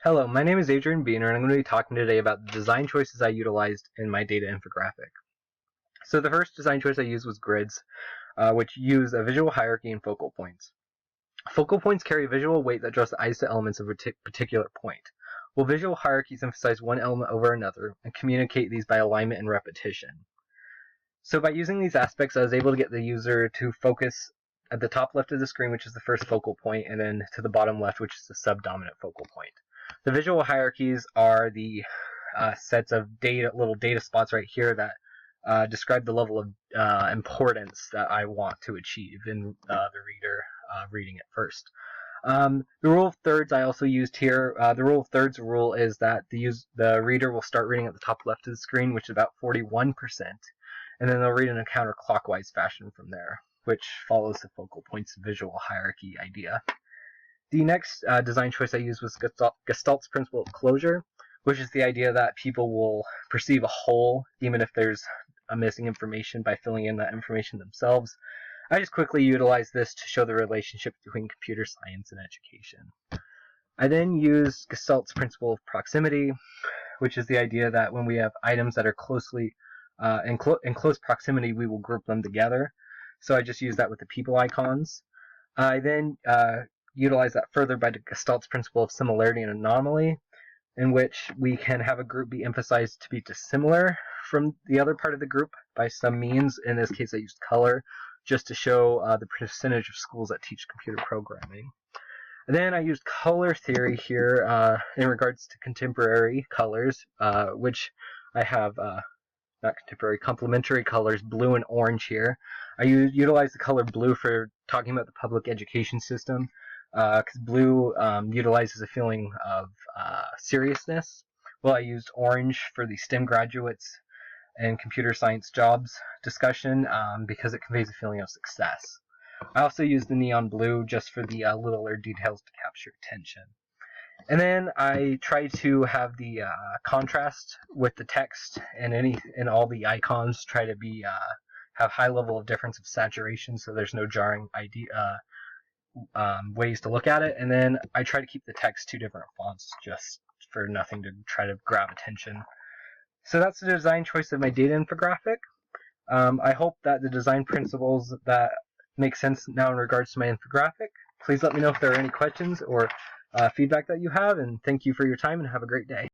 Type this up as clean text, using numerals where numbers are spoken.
Hello, my name is Adrian Beener, and I'm going to be talking today about the design choices I utilized in my data infographic. So the first design choice I used was grids, which use a visual hierarchy and focal points. Focal points carry a visual weight that draws the eyes to elements of a particular point, while visual hierarchies emphasize one element over another and communicate these by alignment and repetition. So by using these aspects, I was able to get the user to focus at the top left of the screen, which is the first focal point, and then to the bottom left, which is the subdominant focal point. The visual hierarchies are the sets of little data spots right here that describe the level of importance that I want to achieve in the reader reading it first. The rule of thirds I also used here. The rule of thirds rule is that the reader will start reading at the top left of the screen, which is about 41%, and then they'll read in a counterclockwise fashion from there, which follows the focal points visual hierarchy idea. The next design choice I used was Gestalt's principle of closure, which is the idea that people will perceive a whole even if there's a missing information by filling in that information themselves. I just quickly utilized this to show the relationship between computer science and education. I then used Gestalt's principle of proximity, which is the idea that when we have items that are closely in close proximity, we will group them together. So I just used that with the people icons. I then utilize that further by the Gestalt's principle of similarity and anomaly, in which we can have a group be emphasized to be dissimilar from the other part of the group by some means. In this case, I used color just to show the percentage of schools that teach computer programming. And then I used color theory here in regards to contemporary colors, which I have not contemporary, complementary colors, blue and orange here. I utilize the color blue for talking about the public education system, because blue utilizes a feeling of seriousness, while I used orange for the STEM graduates and computer science jobs discussion because it conveys a feeling of success. I also used the neon blue just for the littler details to capture attention. And then I try to have the contrast with the text and all the icons try to be have high level of difference of saturation, so there's no jarring ways to look at it. And then I try to keep the text two different fonts just for nothing to try to grab attention. So that's the design choice of my data infographic. I hope that the design principles that make sense now in regards to my infographic. Please let me know if there are any questions or feedback that you have, and thank you for your time and have a great day.